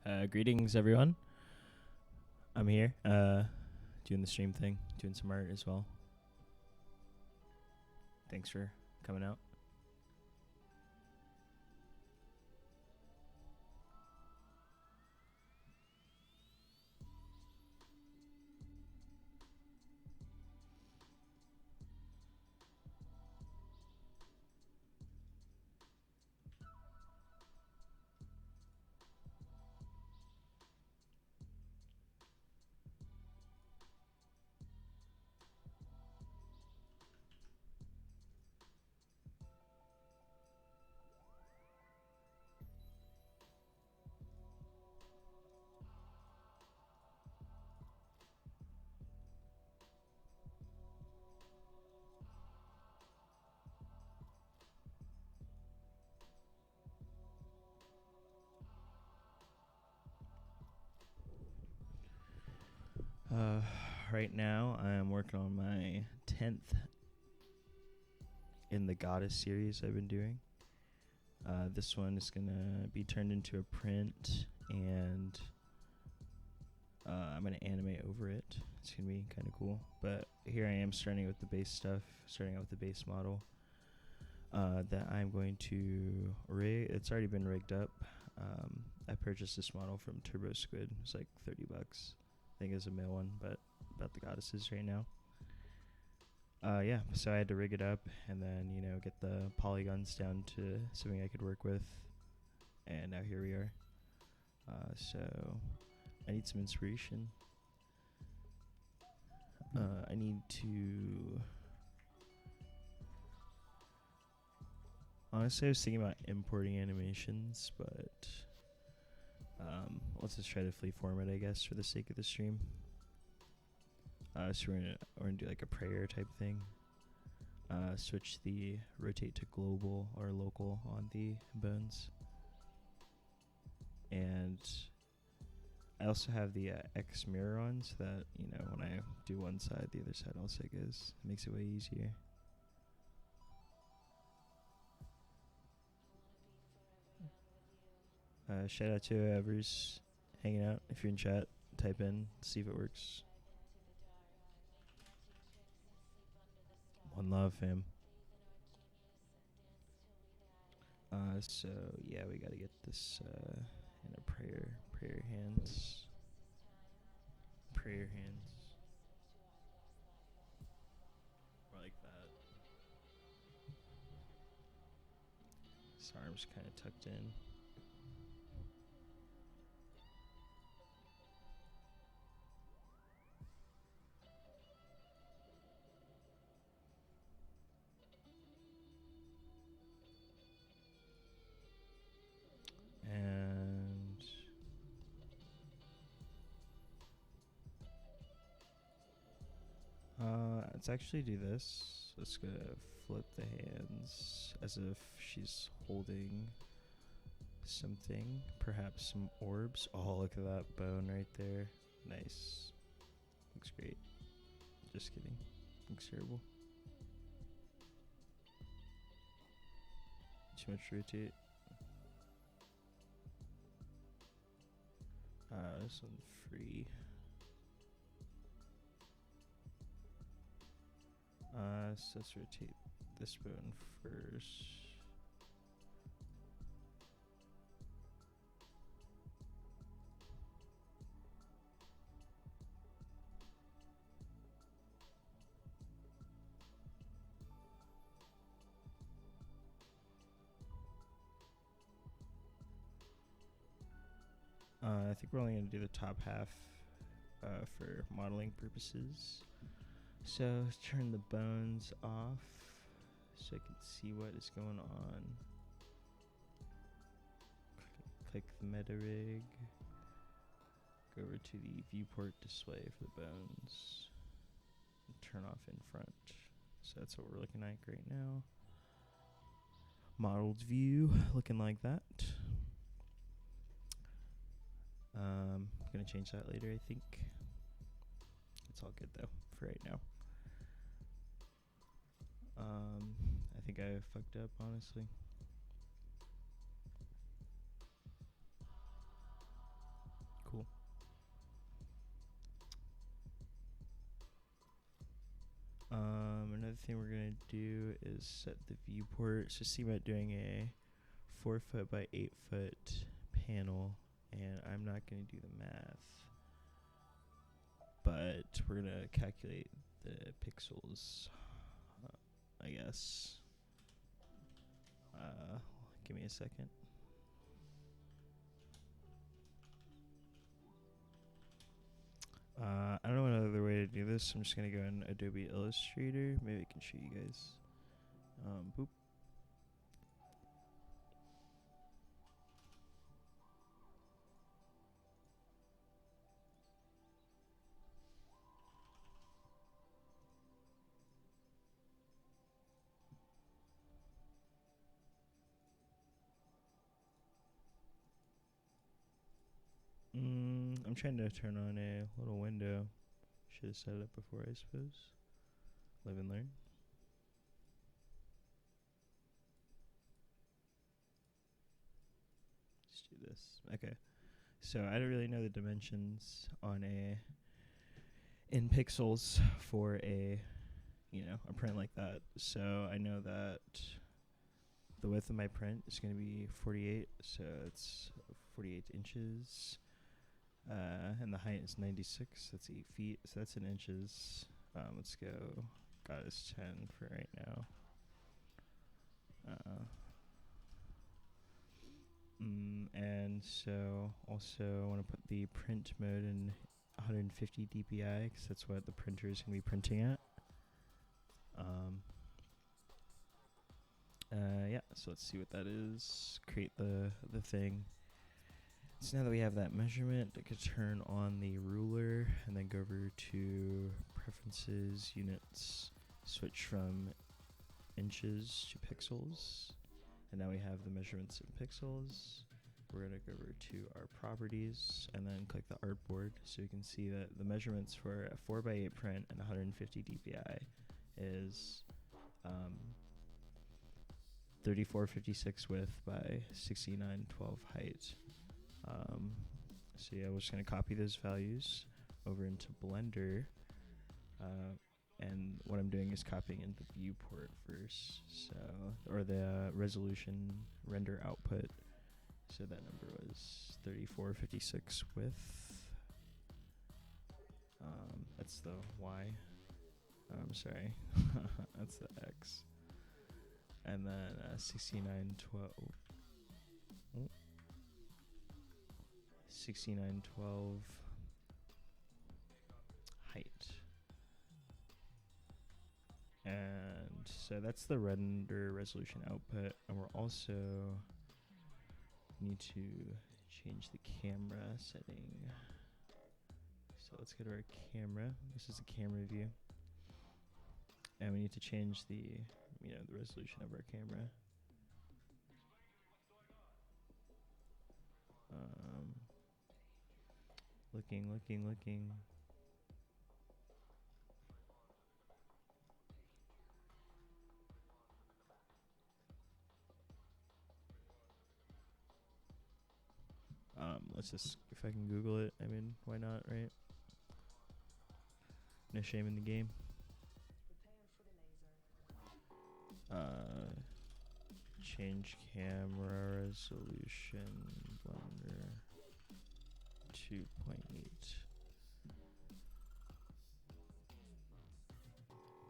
Greetings, everyone. I'm here, doing the stream thing, doing some art as well. Thanks for coming out. Right now, I'm working on my 10th in the Goddess series I've been doing. This one is gonna be turned into a print, and I'm gonna animate over it. It's gonna be kind of cool. But here I am starting with the base stuff, starting out with the base model that I'm going to rig. It's already been rigged up. I purchased this model from Turbo Squid. It was like $30. I think it's a male one, but about the goddesses right now. Yeah, so I had to rig it up and then, get the polygons down to something I could work with. And now here we are. So I need some inspiration. I need to... Honestly, I was thinking about importing animations, but let's just try to freeform it, I guess, for the sake of the stream. So we're gonna do like a prayer type thing. Switch the rotate to global or local on the bones. And I also have the X mirror on, so that, when I do one side, the other side also goes. It makes it way easier. Shout out to whoever's hanging out. If you're in chat, type in, see if it works. One love, fam. So yeah, we gotta get this in a prayer hands. Prayer hands. More like that. His arms kind of tucked in. And let's actually do this. Let's go flip the hands as if she's holding something, perhaps some orbs. Oh, look at that bone right there. Nice. Looks great. Just kidding. Looks terrible. Too much rotate. This one's free. So let's rotate this bone first. I think we're only going to do the top half for modeling purposes. So let's turn the bones off so I can see what is going on. Click the meta rig. Go over to the viewport display for the bones. And turn off in front. So that's what we're looking like right now. Modeled view looking like that. I'm gonna change that later, I think. It's all good though for right now. I think I fucked up, honestly. thing we're gonna do is set the viewport. So see about doing a 4 foot by 8 foot panel, and I'm not gonna do the math, but we're gonna calculate the pixels, I guess. Give me a second. I don't know another way to do this. I'm just gonna go in Adobe Illustrator. Maybe I can show you guys. Boop. I'm trying to turn on a little window. Should have set it up before, I suppose. Live and learn. Let's do this. Okay. So I don't really know the dimensions on in pixels for a print like that. So I know that the width of my print is going to be 48, so it's 48 inches. And the height is 96, that's 8 feet, so that's in inches. Let's go, got us 10 for right now. And so also I want to put the print mode in 150 dpi, because that's what the printer is going to be printing at. Yeah, so let's see what that is. Create the thing. So now that we have that measurement, I could turn on the ruler and then go over to preferences, units, switch from inches to pixels. And now we have the measurements in pixels. We're going to go over to our properties and then click the artboard, so you can see that the measurements for a 4x8 print and 150 dpi is 3456 width by 6912 height. So yeah, we're just going to copy those values over into Blender. And what I'm doing is copying in the viewport first, or the resolution render output. So that number was 3456 width. That's the Y. I'm sorry, that's the X. And then 6912. 6912 height. And so that's the render resolution output, and we're also need to change the camera setting. So let's go to our camera. This is the camera view, and we need to change the the resolution of our camera. Looking. Let's just, if I can Google it, I mean, why not, right? No shame in the game. Change camera resolution, Blender 2.8.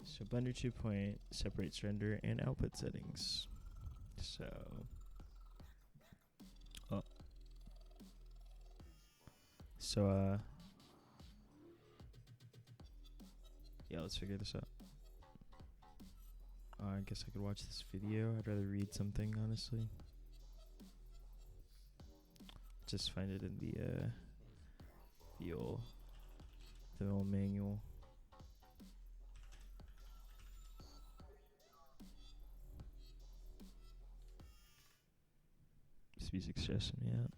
So Blender 2.8 separates render and output settings. So, yeah, let's figure this out. I guess I could watch this video. I'd rather read something, honestly. Just find it in the old manual. This music's stressing me out.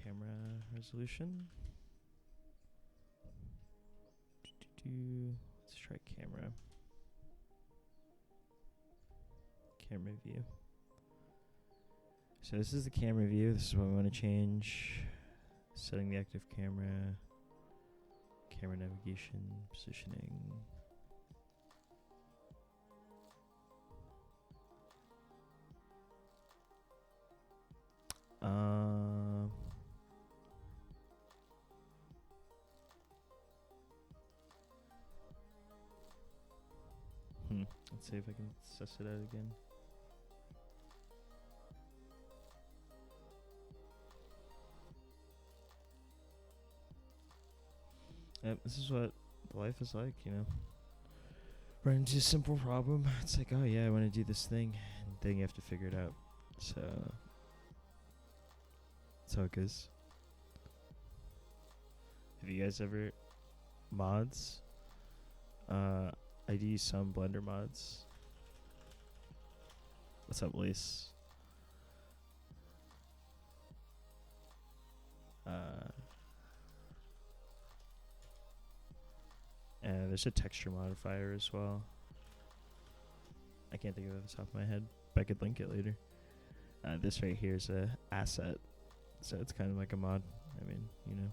Camera resolution. Let's try camera. Camera view. So this is the camera view. This is what we want to change. Setting the active camera. Camera navigation, positioning. Let's see if I can suss it out again. Yep, this is what life is like, you know. Run into a simple problem. It's like, oh yeah, I want to do this thing, and then you have to figure it out. So that's how it goes. Have you guys ever mods? I do use some Blender mods. What's up, Lace? And there's a texture modifier as well. I can't think of it off the top of my head, but I could link it later. This right here is a asset, so it's kind of like a mod. I mean, you know.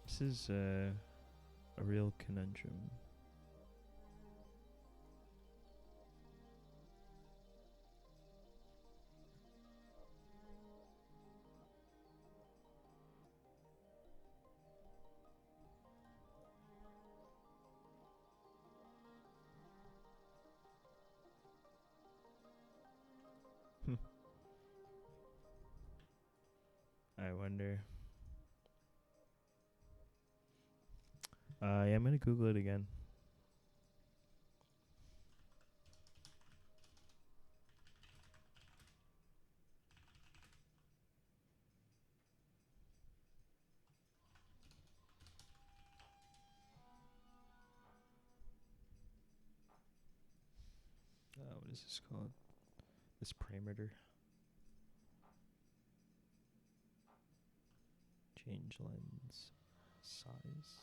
This is a real conundrum. I wonder. Yeah, I'm gonna Google it again. What is this called? This parameter. Change lens size.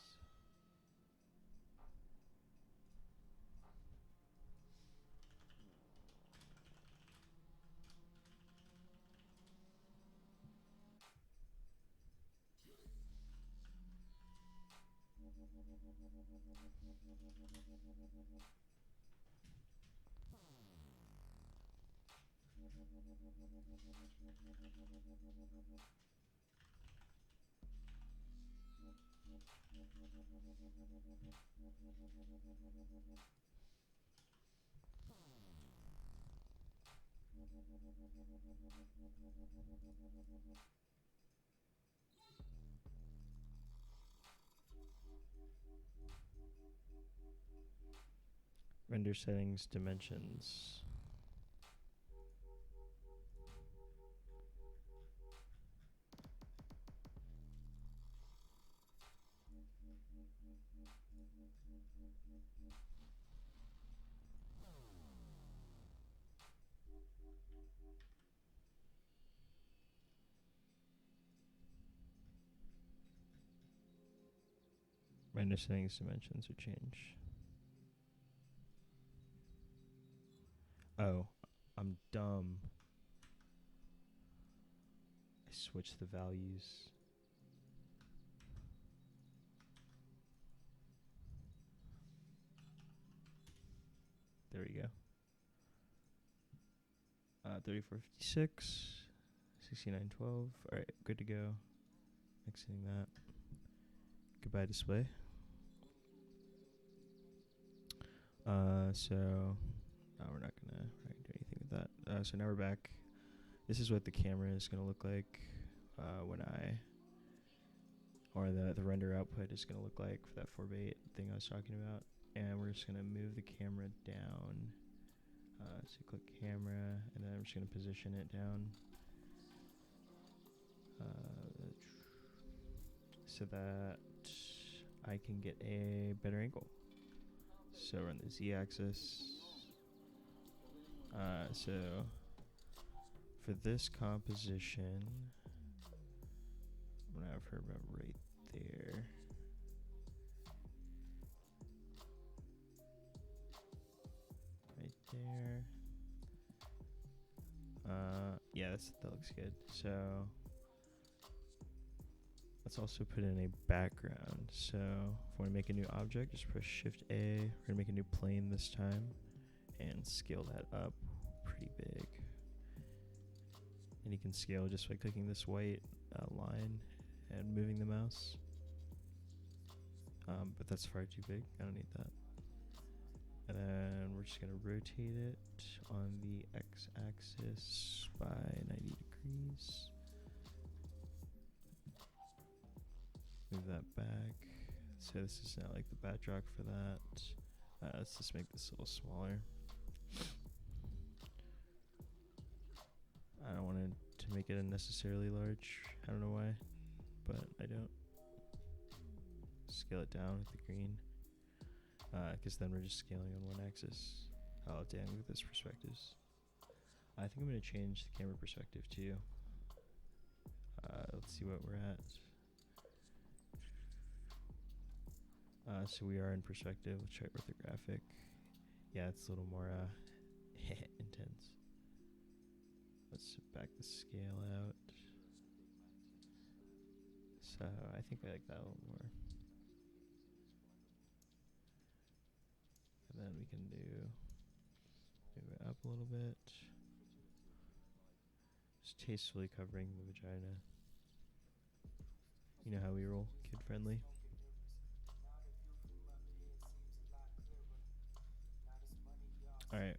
Render settings, dimensions. Render settings, dimensions, or change. Oh, I'm dumb. I switched the values. There we go. 3456, 6912. Alright, good to go. Exiting that. Goodbye display. So no, we're not gonna do anything with that. So now we're back. This is what the camera is gonna look like when the render output is gonna look like for that 4x8 thing I was talking about. And we're just gonna move the camera down. So click camera, and then I'm just gonna position it down so that I can get a better angle. So run the z-axis. So for this composition, I'm gonna have her about right there. Right there. Yeah, that looks good. So let's also put in a background. So if I want to make a new object, just press Shift A. We're gonna make a new plane this time and scale that up pretty big. And you can scale just by clicking this white line and moving the mouse. But that's far too big. I don't need that. And then we're just going to rotate it on the x-axis by 90 degrees. Move that back. So this is now like the backdrop for that. Let's just make this a little smaller. I don't want it to make it unnecessarily large. I don't know why, but I don't. Scale it down with the green. Because then we're just scaling on one axis. Oh damn, look at this perspectives. I think I'm going to change the camera perspective too. Let's see what we're at. So we are in perspective. Let's try orthographic. Yeah, it's a little more intense. Let's back the scale out. So I think I like that a little more. And then we can move it up a little bit. Just tastefully covering the vagina. You know how we roll, kid friendly. Alright,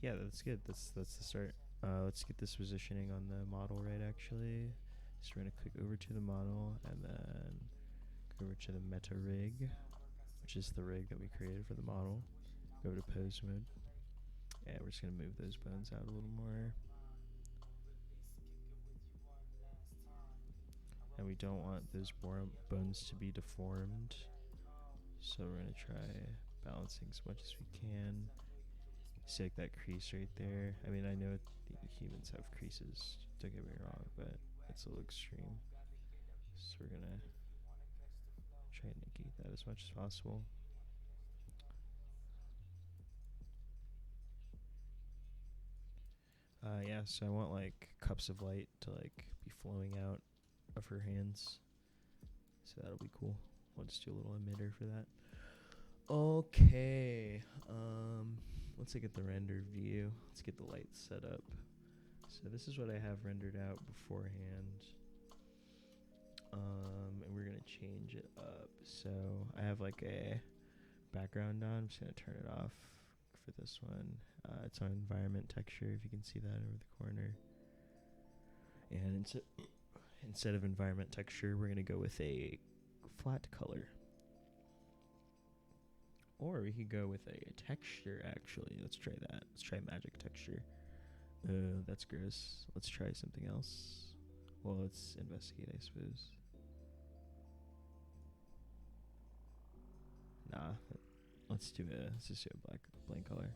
yeah, that's good. That's the start. Let's get this positioning on the model right actually. So we're gonna click over to the model and then go over to the meta rig, which is the rig that we created for the model. Go over to pose mode. And we're just gonna move those bones out a little more. And we don't want those bones to be deformed. So we're gonna try balancing as much as we can. See like that crease right there. I mean, I know the humans have creases, don't get me wrong, but it's a little extreme. So we're gonna try and negate that as much as possible. Yeah, so I want like cups of light to like be flowing out of her hands. So that'll be cool. We'll just do a little emitter for that. Okay, let's look at the render view. Let's get the lights set up. So this is what I have rendered out beforehand. And we're gonna change it up. So I have like a background on. I'm just gonna turn it off for this one. It's on environment texture, if you can see that over the corner. And instead of environment texture, we're gonna go with a flat color. Or we could go with a texture, actually. Let's try that. Let's try magic texture. That's gross. Let's try something else. Well, let's investigate, I suppose. Nah. Let's just do a blank color.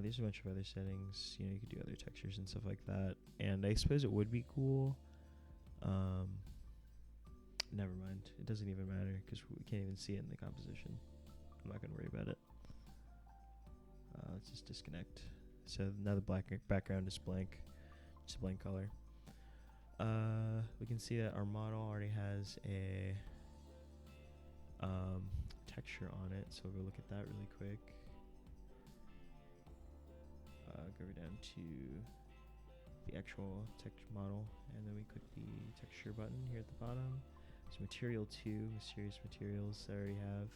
There's a bunch of other settings. You know, you could do other textures and stuff like that. And I suppose it would be cool. Never mind. It doesn't even matter because we can't even see it in the composition. I'm not going to worry about it. Let's just disconnect. So now the background is blank. Just a blank color. We can see that our model already has a texture on it. So we'll look at that really quick. Go down to the actual text model, and then we click the texture button here at the bottom. There's material 2, mysterious materials that I already have.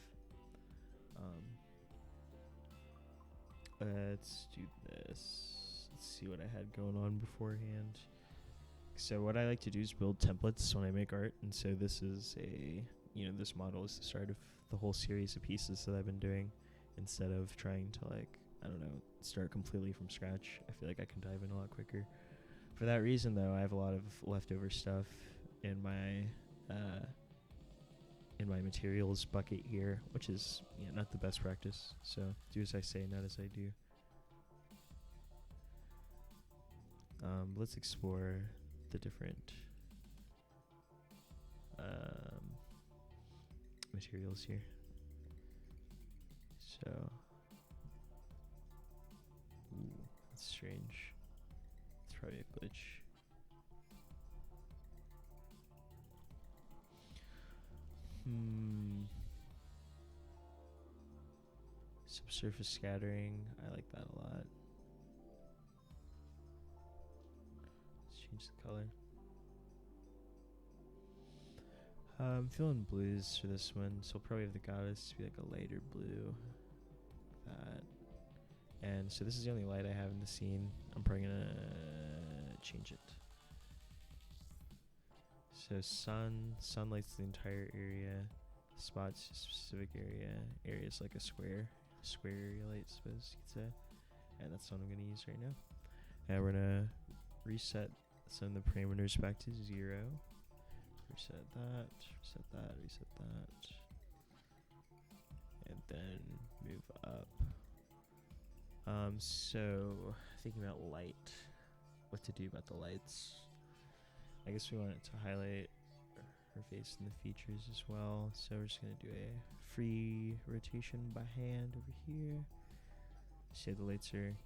Let's do this. Let's see what I had going on beforehand. So what I like to do is build templates when I make art, and so this is this model is the start of the whole series of pieces that I've been doing, instead of trying to start completely from scratch. I feel like I can dive in a lot quicker. For that reason, though, I have a lot of leftover stuff in my materials bucket here, which is not the best practice. So do as I say, not as I do. Let's explore the different materials here. So, ooh, that's strange. It's probably a glitch. Subsurface scattering. I like that a lot. Let's change the color. I'm feeling blues for this one, so I'll probably have the goddess be like a lighter blue. Like that. And so this is the only light I have in the scene. I'm probably gonna change it. So sun lights the entire area. Spots a specific area. Area's like a square area light, I suppose you could say. And that's what I'm gonna use right now. And we're gonna reset some of the parameters back to 0. Reset that, reset that, reset that. And then move up. So thinking about light, what to do about the lights. I guess we want it to highlight her face and the features as well. So we're just gonna do a free rotation by hand over here. See how the lights are,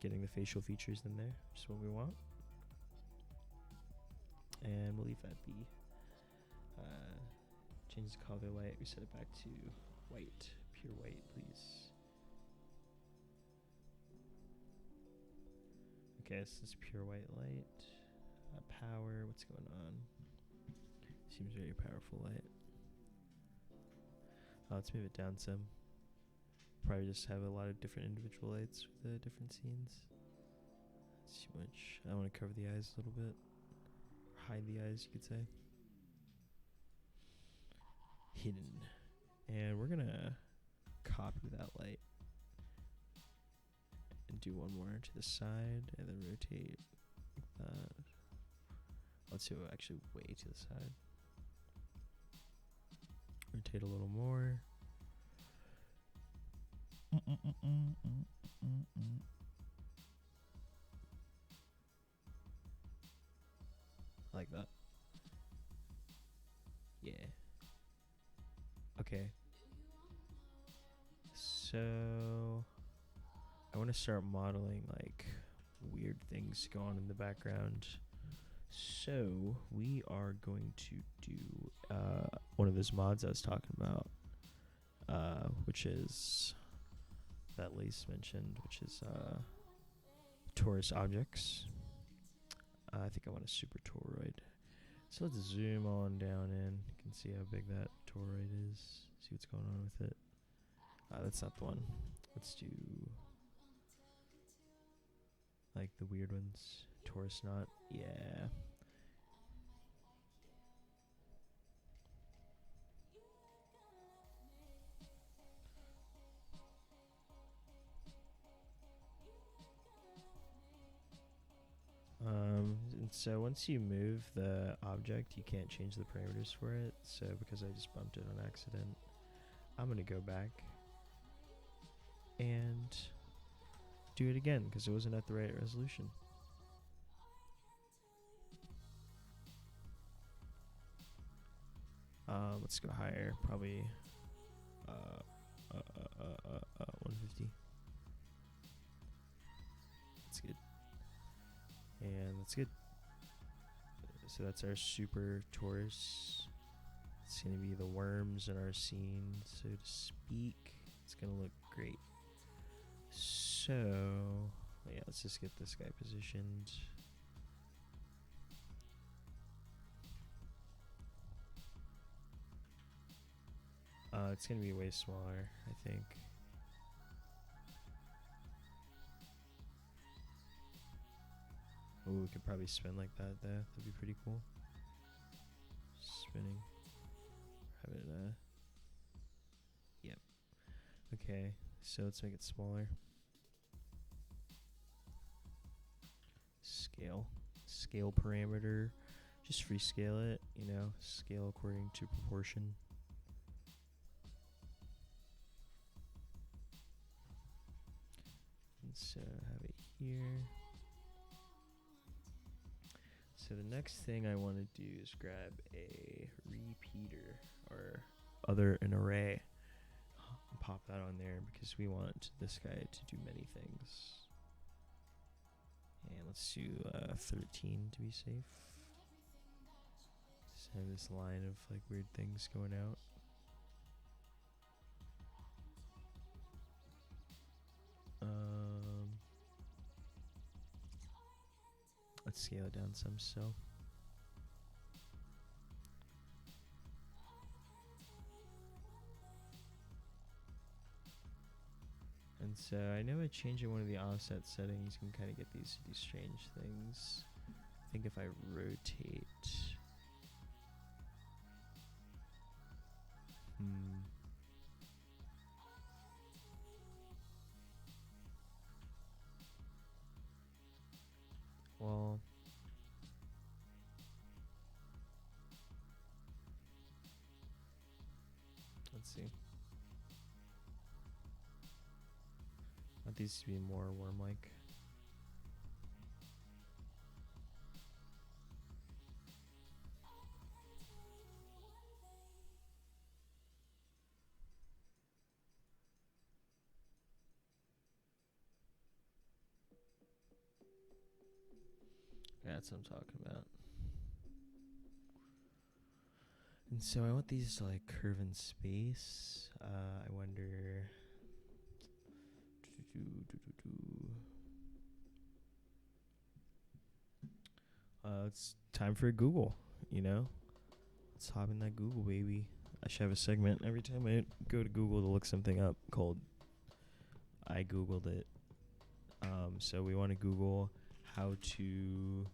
getting the facial features in there, which is what we want. And we'll leave that be. Change the color of the light. We set it back to white, pure white, please. Okay, so this is pure white light. Power, what's going on? Seems very powerful light. Let's move it down some. Probably just have a lot of different individual lights with the different scenes. That's too much. I want to cover the eyes a little bit. Hide the eyes, you could say. Hidden. And we're gonna copy that light and do one more to the side and then rotate like that. Let's do it actually way to the side. Rotate a little more. Like that. Yeah. Okay. So I want to start modeling like weird things going on in the background. So we are going to do one of those mods I was talking about, which is that Lace mentioned, which is torus objects. I think I want a super toroid. So let's zoom on down in. You can see how big that toroid is. See what's going on with it. That's not the one. Let's do like the weird ones. Torus knot. Yeah. And so once you move the object, you can't change the parameters for it. So because I just bumped it on accident, I'm going to go back and do it again because it wasn't at the right resolution. Let's go higher, probably 150. That's good. And that's good. So that's our super torus. It's going to be the worms in our scene, so to speak. It's going to look great. So, yeah, let's just get this guy positioned. It's going to be way smaller, I think. Oh, we could probably spin like that there. That'd be pretty cool. Spinning. Have it, yep. Okay, so let's make it smaller. Scale. Scale parameter. Just free scale it, scale according to proportion. And so have it here. So the next thing I want to do is grab a repeater or an array. Pop that on there because we want this guy to do many things. And let's do 13 to be safe. Just have this line of like weird things going out. Let's scale it down some still. And so I know by changing one of the offset settings, you can kind of get these strange things. I think if I rotate, well, let's see. I want these to be more worm-like. That's what I'm talking about. And so I want these to like curve in space. I wonder. It's time for Google, you know? Let's hop in that Google, baby. I should have a segment every time I go to Google to look something up called I Googled it. So we want to Google how to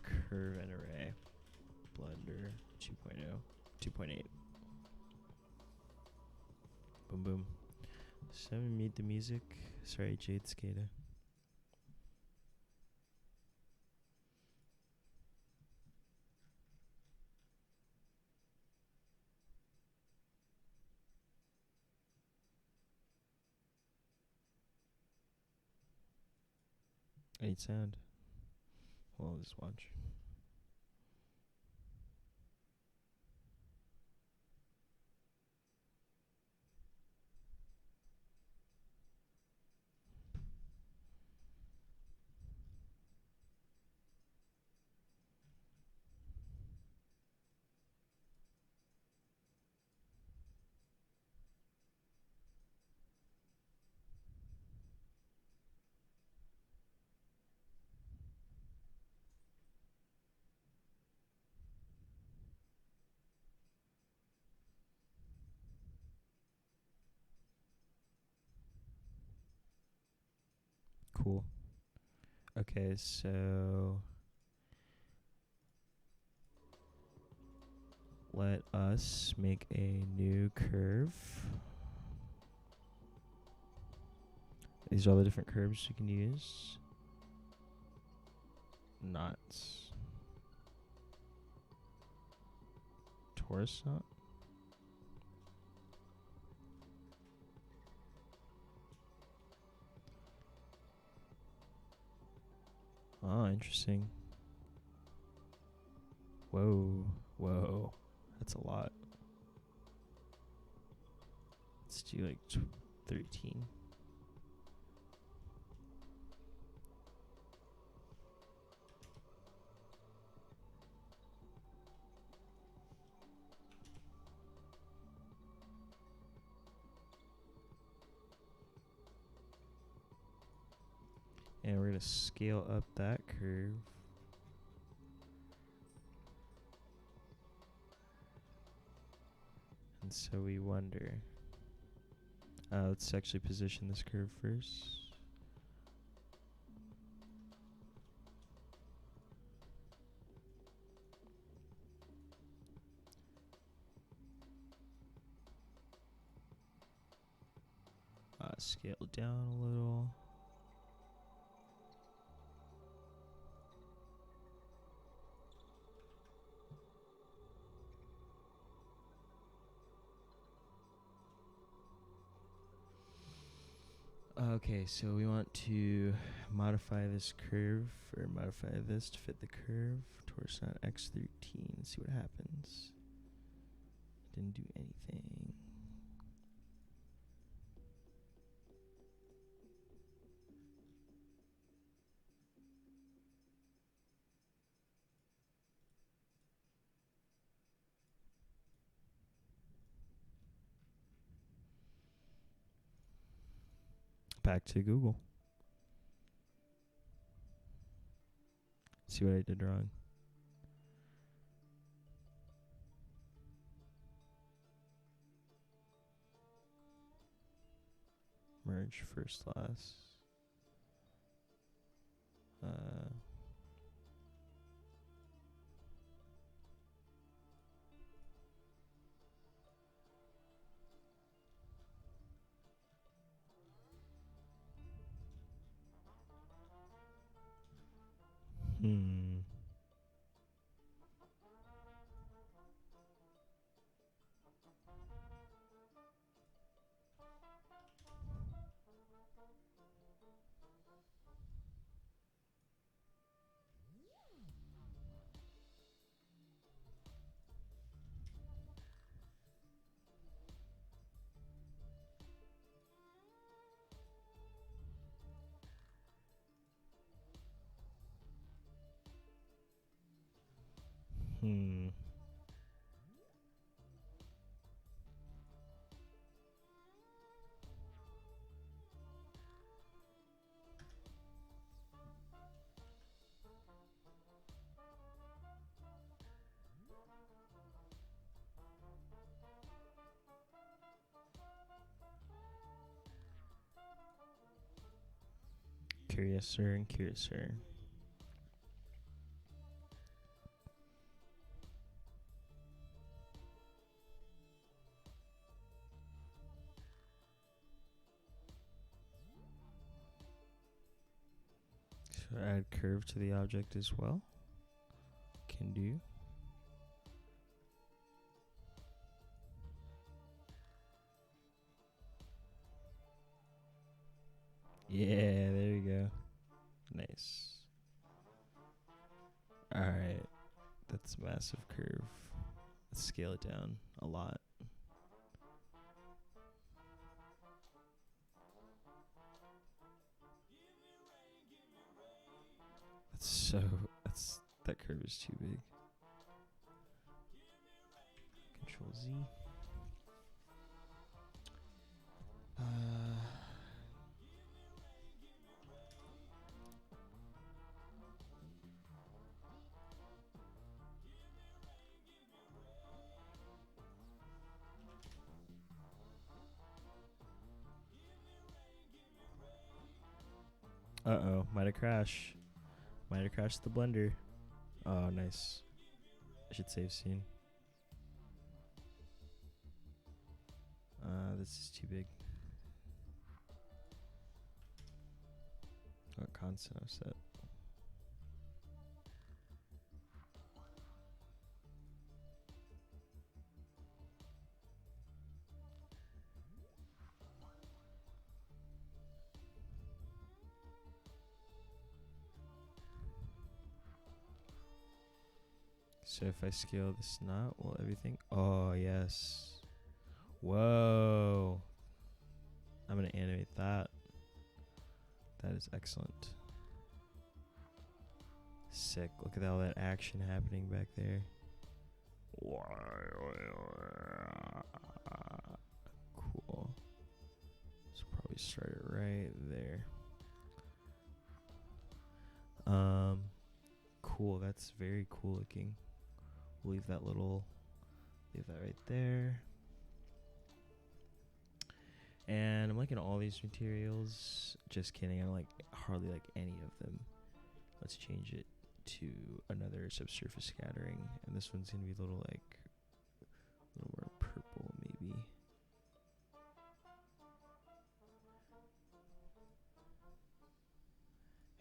curve an array. Blender 2.0, 2.8. Boom, boom. So meet the music. Sorry, Jade Skada. I need sound. Well, I'll just watch. Cool. Okay, so let us make a new curve. These are all the different curves you can use. Knots. Torus knot. Oh, interesting. Whoa, whoa. That's a lot. Let's do like 13. And we're going to scale up that curve. And so we wonder. Let's actually position this curve first. Scale down a little. Okay, so we want to modify this curve, or modify this to fit the curve. Torsion x13. See what happens. Didn't do anything. Back to Google. See what I did wrong. Merge first last. Hmm. Hmm. Curiouser and curiouser. So add curve to the object as well. Can do. Yeah, there you go. Nice. Alright. That's a massive curve. Let's scale it down a lot. That curve is too big. Control Z. Uh-oh, might have crashed. Might have crashed the blender. Oh, nice. I should save scene. This is too big. What constant offset? So if I scale this knot, will everything? Oh, yes. Whoa. I'm going to animate that. That is excellent. Sick. Look at all that action happening back there. Cool. So probably start it right there. Cool. That's very cool looking. We'll leave that right there. And I'm liking all these materials. Just kidding. I don't like hardly like any of them. Let's change it to another subsurface scattering. And this one's going to be a little more purple maybe.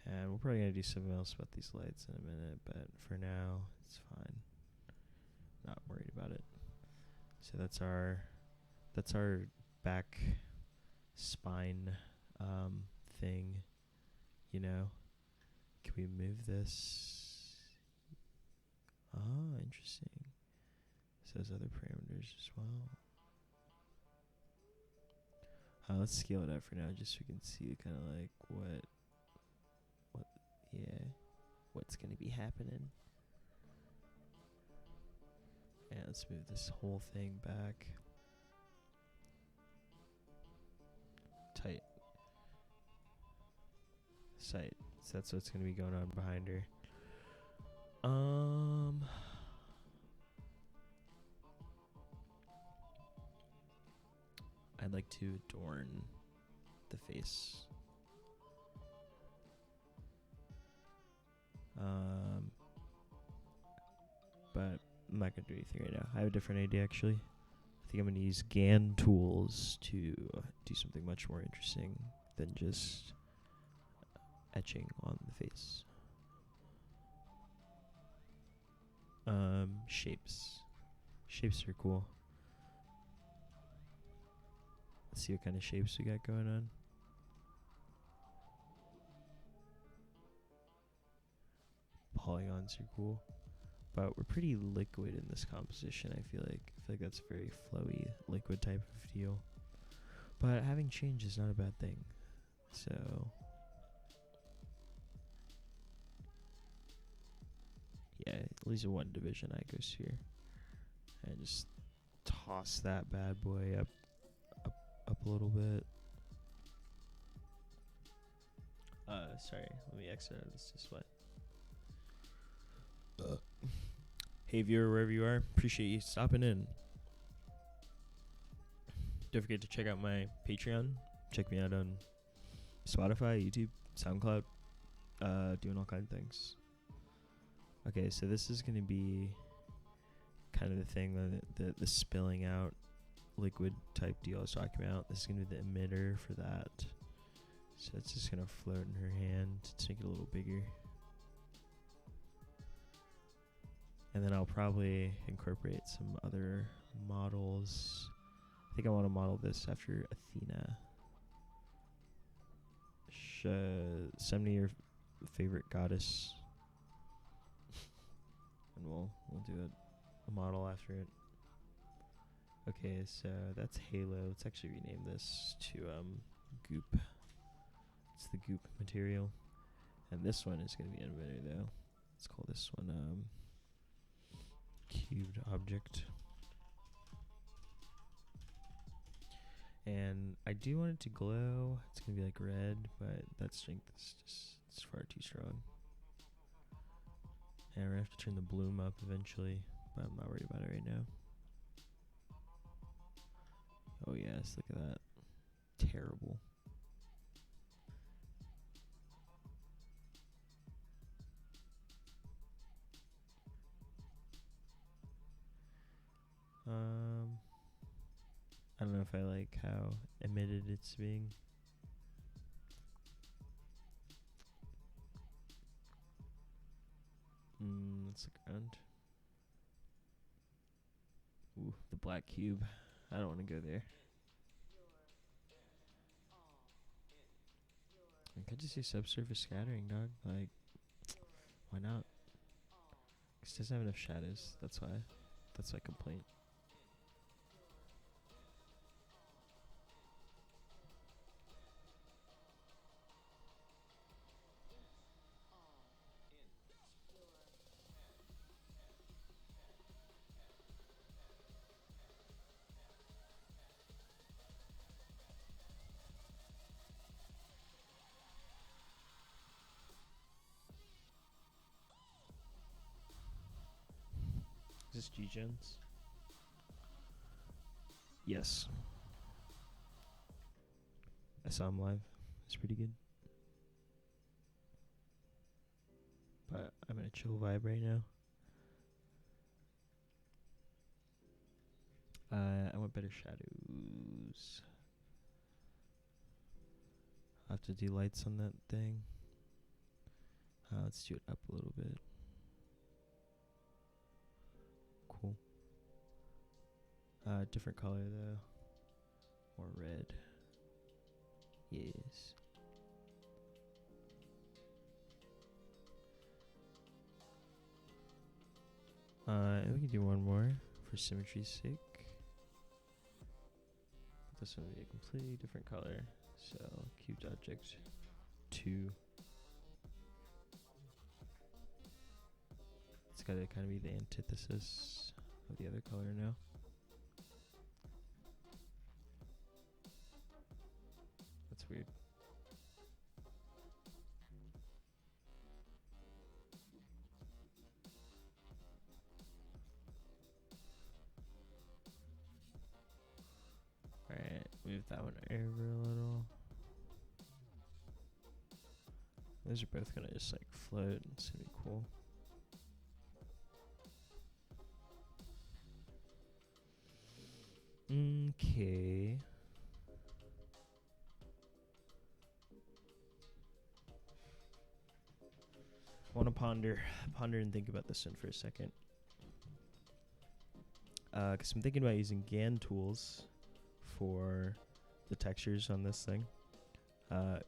And we're probably going to do something else about these lights in a minute. But for now, it's fine. Not worried about it. So that's our back spine thing, you know. Can we move this? Ah, interesting. So there's other parameters as well. Let's scale it up for now, just so we can see kind of like what's gonna be happening. Yeah, let's move this whole thing back. Tight. Sight. So that's what's gonna be going on behind her. I'd like to adorn the face. But I'm not gonna do anything right now. I have a different idea actually. I think I'm gonna use GAN tools to do something much more interesting than just etching on the face. Shapes. Shapes are cool. Let's see what kind of shapes we got going on. Polygons are cool. But we're pretty liquid in this composition, I feel like. I feel like that's a very flowy, liquid type of deal. But having change is not a bad thing. So yeah, at least one division icosphere. And just toss that bad boy up a little bit. Sorry, let me exit out of this display. Hey viewer, wherever you are, appreciate you stopping in. Don't forget to check out my Patreon. Check me out on Spotify, YouTube, SoundCloud, doing all kinds of things. Okay, so this is going to be kind of the thing, the spilling out liquid type deal I was talking about. This is going to be the emitter for that. So it's just going to float in her hand to make it a little bigger. And then I'll probably incorporate some other models. I think I want to model this after Athena. Send me your favorite goddess. And we'll do a model after it. Okay, so that's Halo. Let's actually rename this to Goop. It's the Goop material. And this one is going to be emitter though. Let's call this one cubed object. And I do want it to glow. It's gonna be like red, but that strength is just far too strong. And we're gonna have to turn the bloom up eventually, but I'm not worried about it right now. Oh yes, look at that. Terrible. I don't know if I like how emitted it's being. Let's look around. Ooh, the black cube. I don't want to go there. I could just say subsurface scattering, dog. Like, why not? Because it doesn't have enough shadows. That's why. That's my complaint. Is this G-Gens? Yes. I saw him live. It's pretty good. But I'm in a chill vibe right now. I want better shadows. I'll have to do lights on that thing. Let's do it up a little bit. Cool. Different color though. More red. Yes. We can do one more for symmetry's sake. This one will be a completely different color. So cubed object 2. It's gotta kind of be the antithesis of the other color now. That's weird. Alright, move that one over a little. Those are both gonna just like float. It's gonna be cool. Okay. I want to ponder and think about this one for a second. Because I'm thinking about using GAN tools for the textures on this thing,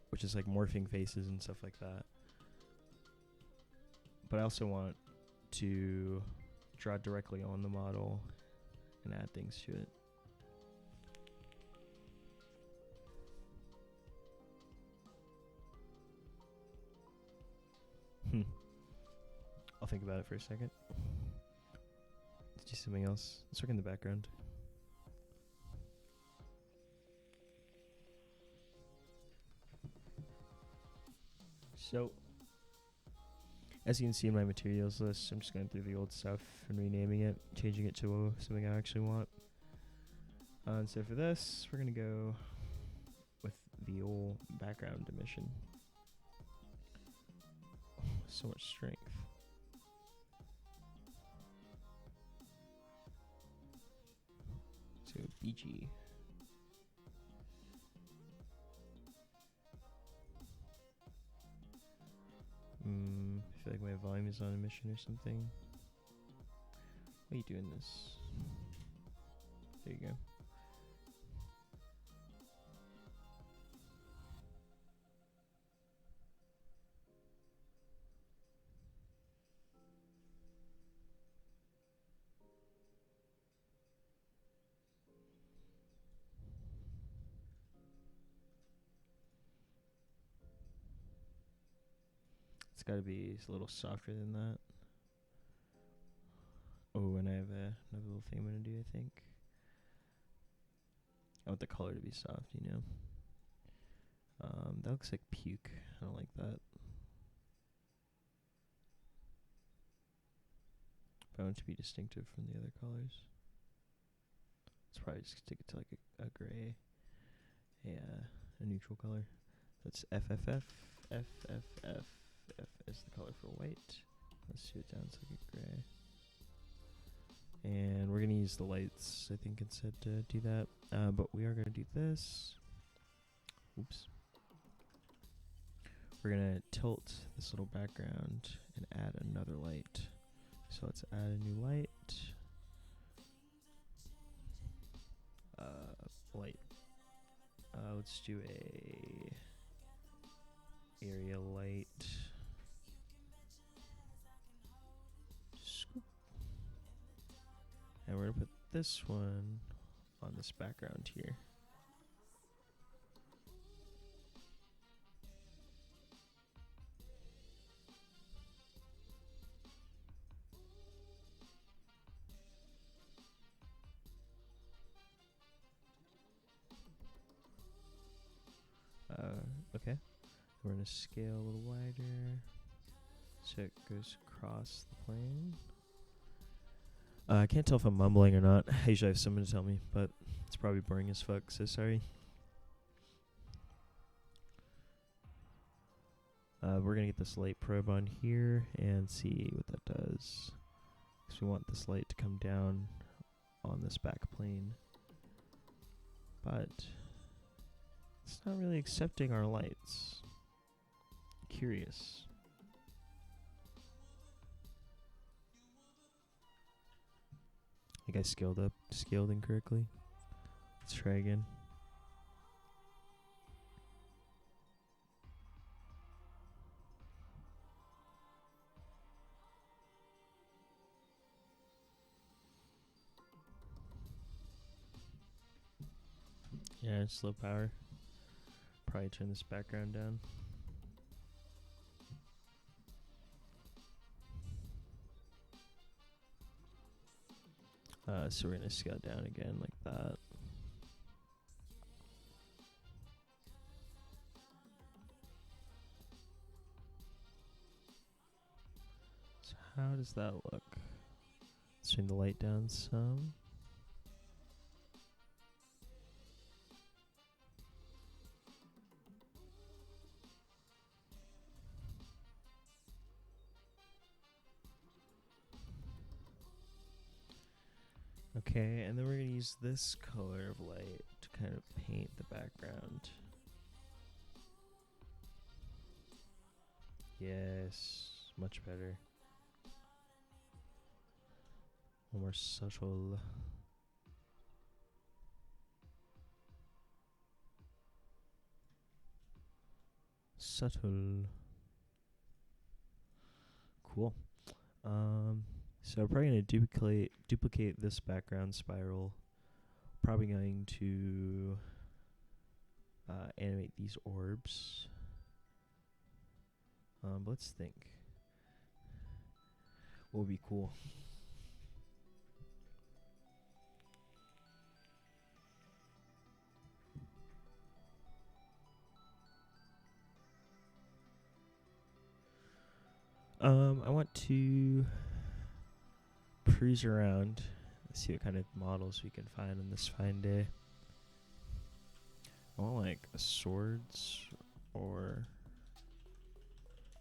which is like morphing faces and stuff like that. But I also want to draw directly on the model and add things to it. I'll think about it for a second. Let's do something else. Let's work in the background. So, as you can see in my materials list, I'm just going through the old stuff and renaming it, changing it to something I actually want. And so for this, we're going to go with the old background emission. Oh, so much strength. So BG. I feel like my volume is on emission or something. Why are you doing this? There you go. It's got to be a little softer than that. Oh, and I have another little thing I'm going to do, I think. I want the color to be soft, you know. That looks like puke. I don't like that. But I want it to be distinctive from the other colors. Let's probably just stick it to like a gray. Yeah, a neutral color. That's FFF. FFF. F is the color for white. Let's shoot it down to like a gray. And we're going to use the lights, I think, instead to do that. But we are going to do this. Oops. We're going to tilt this little background and add another light. So let's add a new light. Light. Let's do a area light. Scoop. And we're going to put this one on this background here. Okay. We're going to scale a little wider so it goes across the plane. I can't tell if I'm mumbling or not. I usually have someone to tell me, but it's probably boring as fuck, so sorry. We're going to get this light probe on here and see what that does. Because we want this light to come down on this back plane. But it's not really accepting our lights. Curious. I think I scaled incorrectly. Let's try again. Yeah, it's low power. Probably turn this background down. So we're gonna scale down again like that. So how does that look? Let's turn the light down some. Okay, and then we're going to use this color of light to kind of paint the background. Yes, much better. More subtle. Subtle. Cool. So we're probably going to duplicate this background spiral. Probably going to animate these orbs. Let's think. What would be cool? I want to cruise around, see what kind of models we can find on this fine day. I want like swords or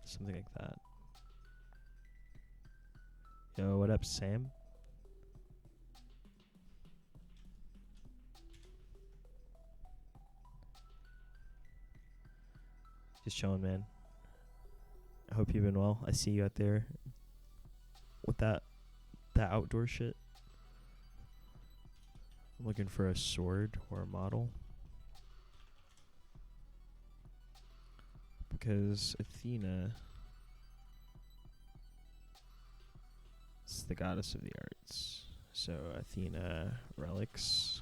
something like that. Yo, what up, Sam? Just chilling, man. I hope you've been well. I see you out there with that outdoor shit. I'm looking for a sword or a model. Because Athena is the goddess of the arts. So Athena relics.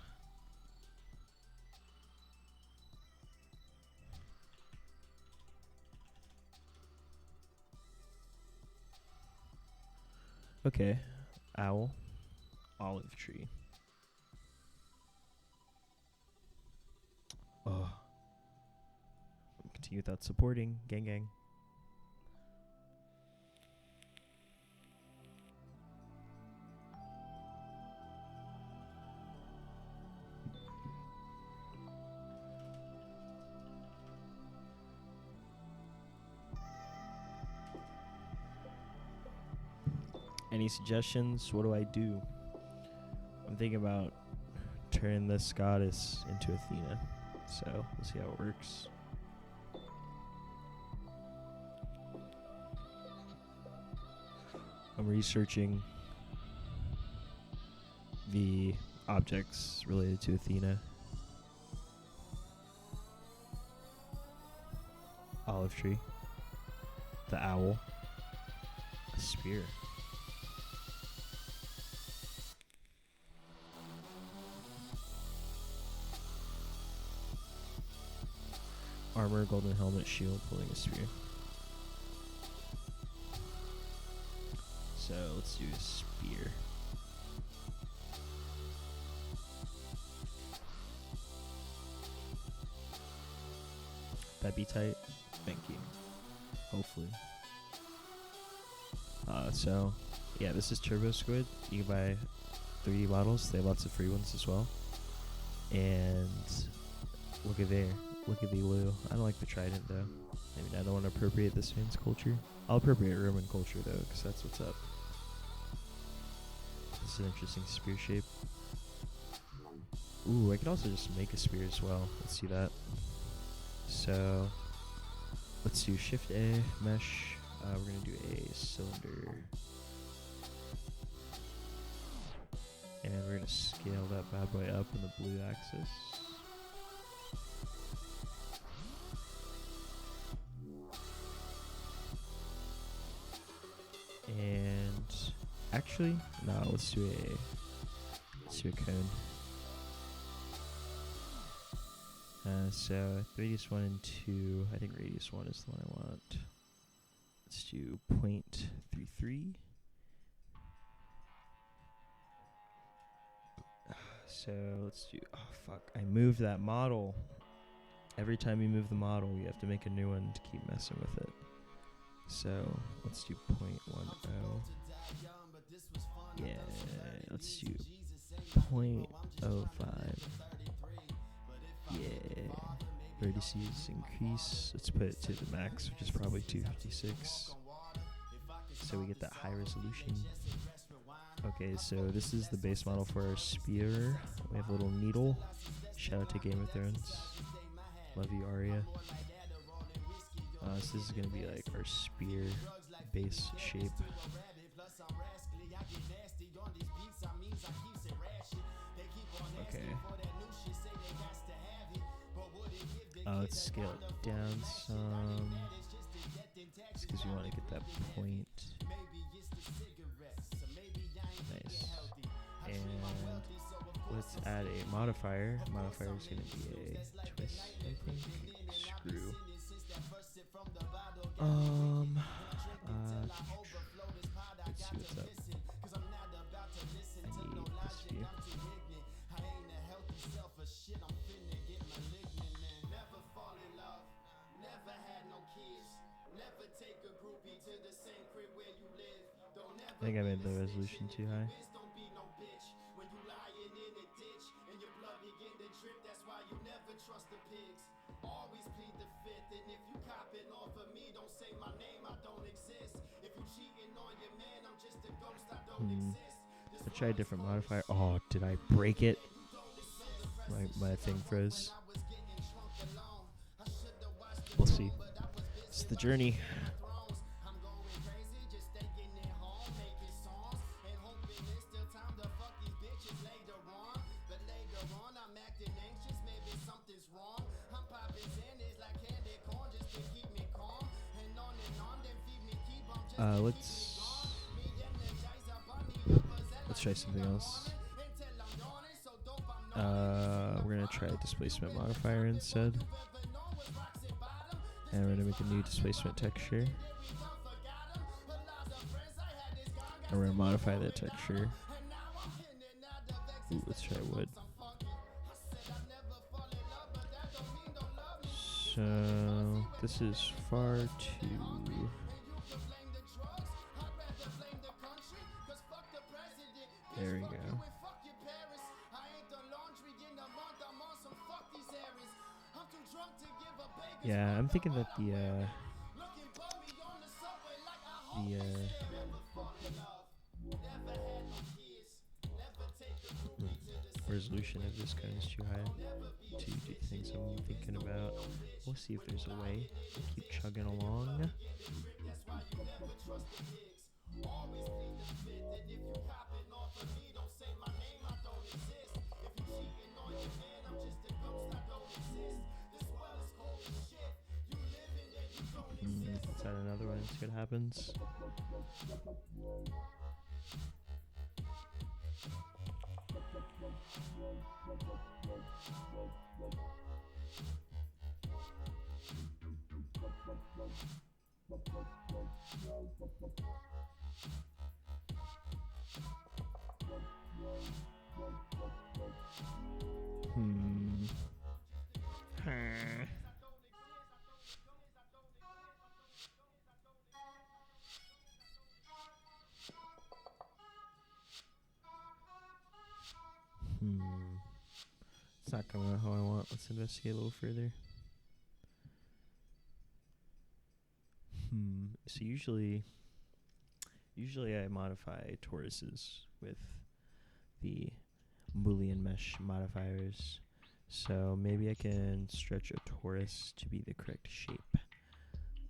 Okay. Owl. Olive tree. Oh. Continue without supporting. Gang gang. Any suggestions? What do I do? I'm thinking about turning this goddess into Athena. So we'll see how it works. I'm researching the objects related to Athena. Olive tree. The owl. A spear. Armor, golden helmet, shield, holding a spear. So let's do a spear. That'd be tight. Thank you. Hopefully. So yeah, this is Turbo Squid. You can buy 3D models. They have lots of free ones as well. And look at there. Look at the Lou. I don't like the trident though. I mean, I don't want to appropriate this man's culture. I'll appropriate Roman culture though, because that's what's up. This is an interesting spear shape. Ooh, I could also just make a spear as well. Let's do that. So, let's do Shift A, mesh. We're going to do a cylinder. And we're going to scale that bad boy up in the blue axis. And actually, no, let's do a cone. So radius 1 and 2. I think radius 1 is the one I want. Let's do 0.33. So let's do, oh fuck, I moved that model. Every time you move the model, you have to make a new one to keep messing with it. So let's do 0.10. Yeah, let's do 0.05. Yeah, vertices increase. Let's put it to the max, which is probably 256. So we get that high resolution. Okay, so this is the base model for our spear. We have a little needle. Shout out to Game of Thrones. Love you, Arya. So this is going to be like our spear base shape. Okay. Let's scale it down some. Just because we want to get that point. Nice. And let's add a modifier. Modifier is going to be a twist, I think. Screw. Let's see what's up. I need this view. I think I made the resolution too high. I tried a different modifier. Oh, did I break it? My thing froze. We'll see. It's the journey. Let's try something else. We're gonna try a displacement modifier instead, and we're gonna make a new displacement texture. And we're gonna modify that texture. Ooh, let's try wood. So this is far too. There we go. Yeah, I'm thinking that the resolution of this kind is too high to do things I'm thinking about. We'll see if there's a way to keep chugging along. Let's add another one and see what happens. It's not coming out how I want. Let's investigate a little further. So usually I modify toruses with the Boolean mesh modifiers. So maybe I can stretch a torus to be the correct shape,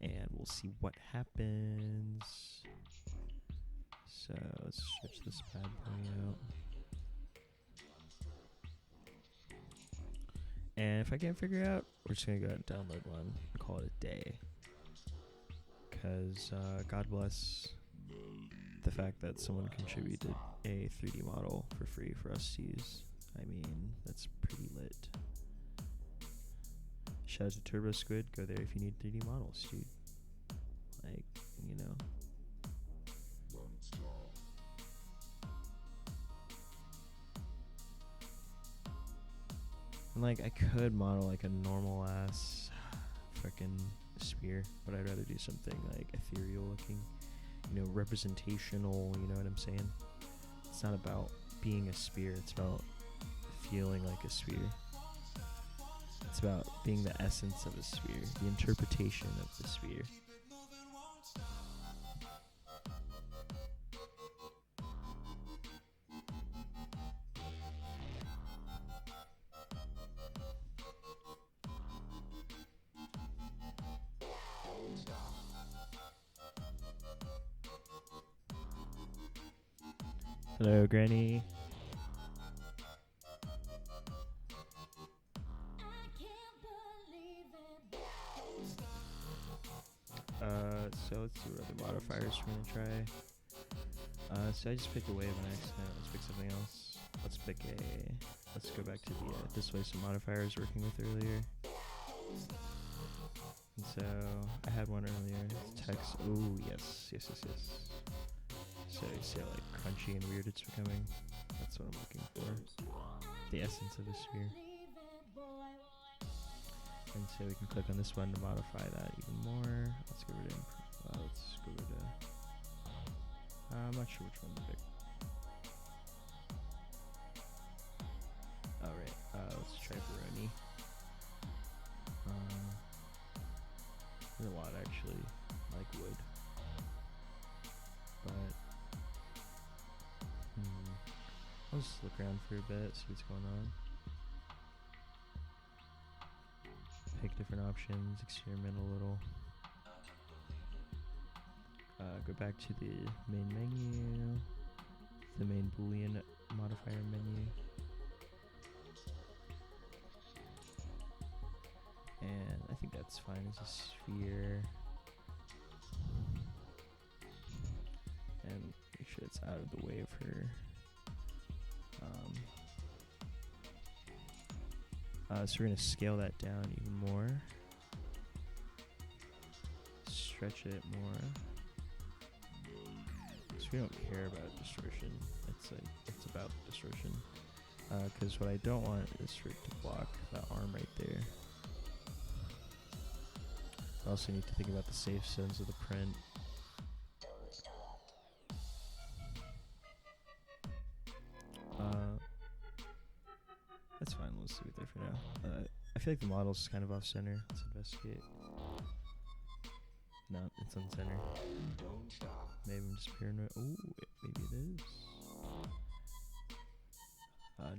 and we'll see what happens. So let's stretch this bad boy out. And if I can't figure it out, we're just going to go ahead and download one and call it a day. Because God bless the fact that someone contributed a 3D model for free for us to use. I mean, that's pretty lit. Shout out to Turbo Squid. Go there if you need 3D models, dude. Like, you know. And like, I could model like a normal ass freaking spear, but I'd rather do something like ethereal looking, you know, representational, you know what I'm saying? It's not about being a spear, it's about feeling like a spear. It's about being the essence of a sphere, the interpretation of the sphere. Hello, Granny. So let's see what other modifiers we're gonna try. So I just picked a wave on accident. Let's pick something else. Let's go back to the this way some modifiers working with earlier. And so I had one earlier. Text. Oh yes. So you see how like crunchy and weird it's becoming. That's what I'm looking for. The essence of a sphere. And so we can click on this one to modify that even more. Let's go to I'm not sure which one to pick. Alright, let's try Baroni. There's a lot actually, like wood. But, I'll just look around for a bit, see what's going on. Pick different options, experiment a little. Go back to the main menu, the main Boolean modifier menu. And I think that's fine as a sphere. And make sure it's out of the way of her. So we're going to scale that down even more. Stretch it more. So we don't care about distortion. It's about distortion. Because what I don't want is for it to block that arm right there. I also need to think about the safe zones of the print. That's fine, let's leave it there for now. I feel like the model's kind of off center. Let's investigate. No, it's on center. Maybe I'm just paranoid. Oh, maybe it is.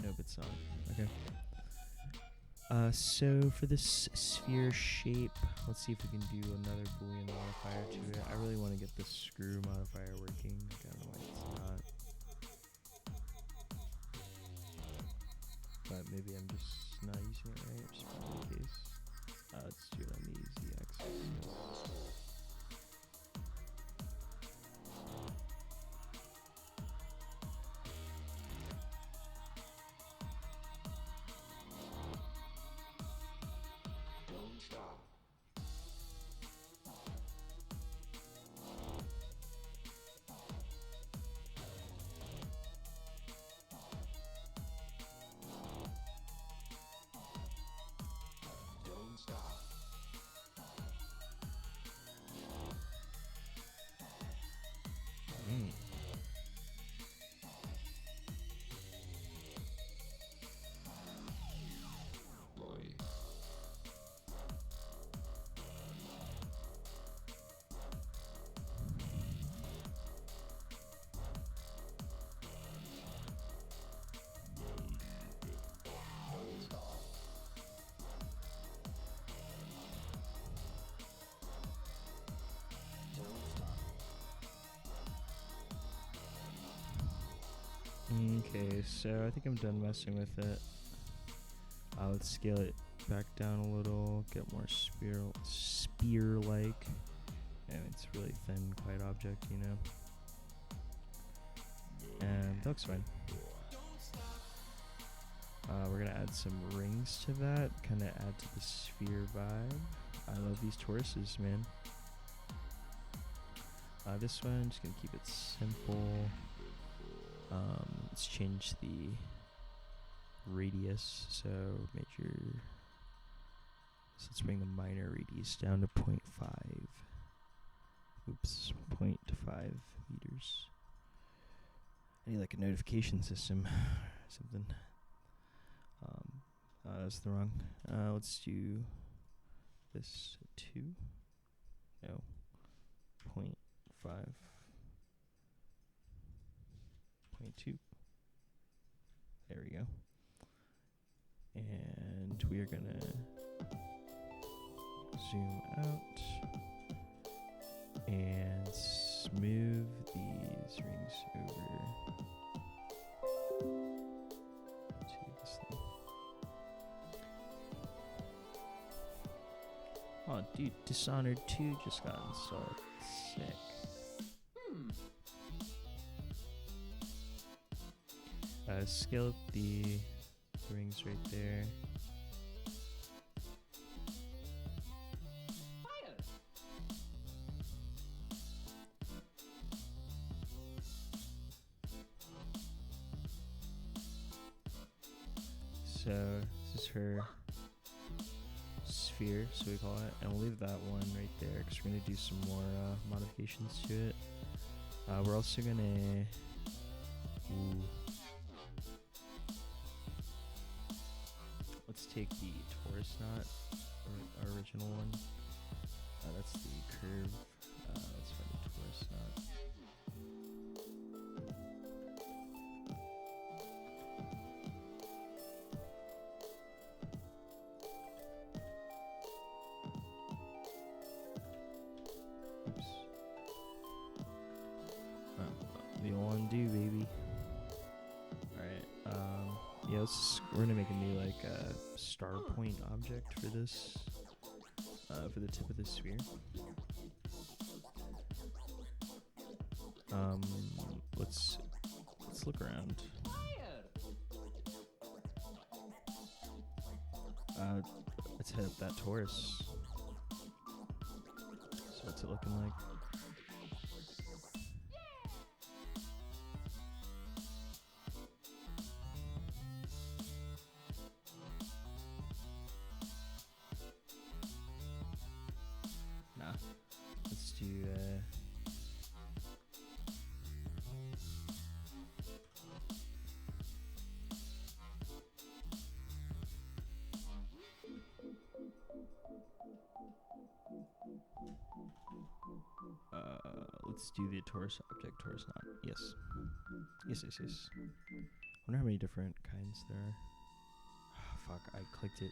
Nope, it's not. Okay. So for this sphere shape, let's see if we can do another Boolean modifier to it. I really want to get the screw modifier working. I don't know why it's not. But maybe I'm just not using it right, which is probably the case. Let's do it on the z-axis. Okay, so I think I'm done messing with it. Let's scale it back down a little, get more spear-like. And it's really thin, quiet object, you know. And that looks fine. We're gonna add some rings to that, kind of add to the sphere vibe. I love these toruses, man. This one, just gonna keep it simple. Let's change the radius, so major. So let's bring the minor radius down to 0.5. Oops, 0.5 meters. I need like a notification system or something. That's the wrong. Let's do this 2. No, 0.5. 0.2. There we go. And we are gonna zoom out and smooth these rings over to this thing. Oh, dude, Dishonored 2 just got installed. Sick. Scale up the rings right there. So this is her sphere, so we call it, and we'll leave that one right there because we're gonna do some more modifications to it. We're also gonna let's take the torus knot, our original one. That's the curve. Let's find the torus knot. Oops. The old undo, baby. Alright, yeah, we're gonna make a new like star point object for this, for the tip of the sphere. Let's look around. Let's hit up that torus. So what's it looking like? Nah. Let's do let's do the torus object, torus knot. Yes. Yes. Wonder how many different kinds there are. Oh, fuck, I clicked it.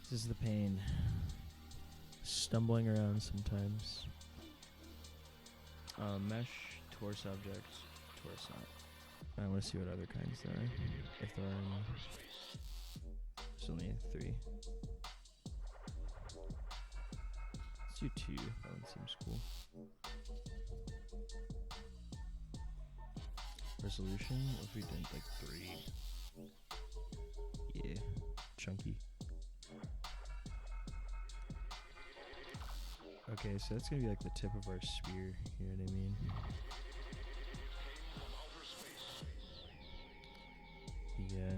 This is the pain. Stumbling around sometimes. Mesh, torus object, torus knot. I want to see what other kinds there are, if there are any. There's only 3. Let's do 2. That one seems cool. Resolution? What if we did like 3? Yeah, chunky. Okay, so that's gonna be like the tip of our sphere, you know what I mean? Yeah.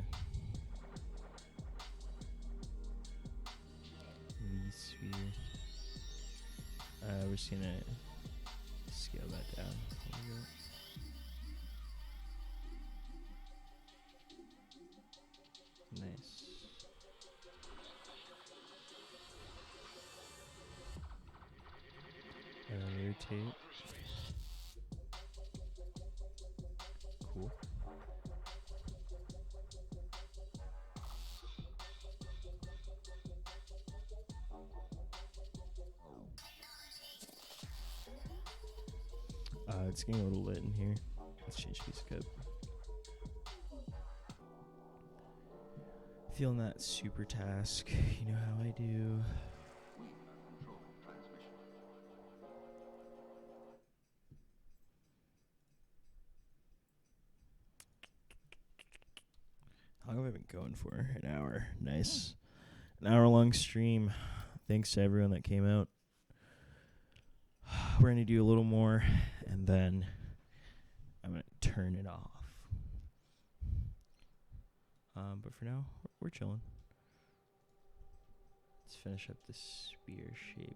The sphere. We're just gonna scale that down a little bit. Nice. And then rotate. Cool. It's getting a little lit in here. Let's change piece of code. Feeling that super task. You know how I do. been going for an hour. Nice. An hour-long stream. Thanks to everyone that came out. We're going to do a little more, and then I'm going to turn it off. But for now, we're chilling. Let's finish up this spear shape.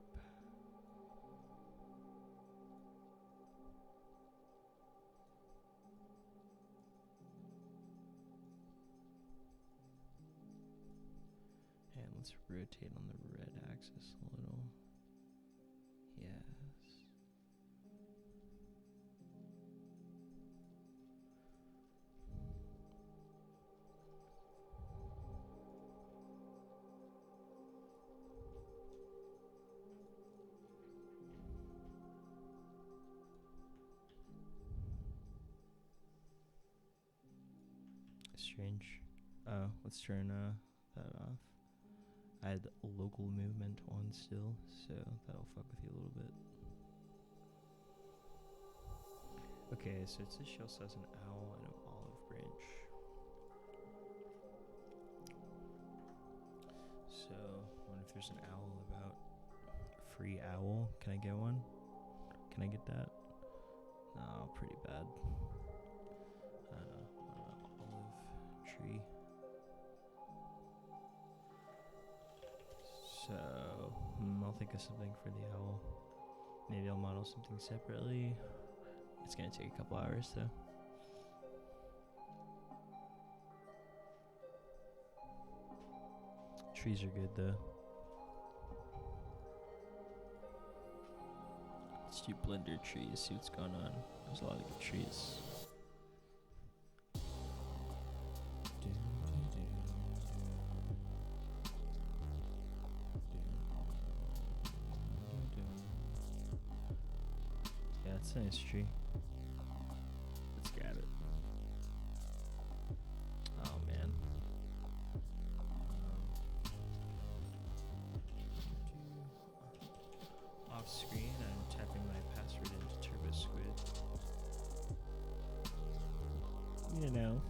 And let's rotate on the red axis a little. Yes. Strange. Let's turn that off. I had local movement on still, so that'll fuck with you a little bit. Okay, so it says she also has an owl and an olive branch. So, I wonder if there's an owl about. Free owl? Can I get one? Can I get that? No, pretty bad. Olive tree. So, I'll think of something for the owl. Maybe I'll model something separately. It's gonna take a couple hours though. Trees are good though. Let's do blender trees, see what's going on. There's a lot of good trees. Yeah, it's a nice tree. Let's grab it. Oh man. Off screen, I'm tapping my password into Turbo Squid. You know.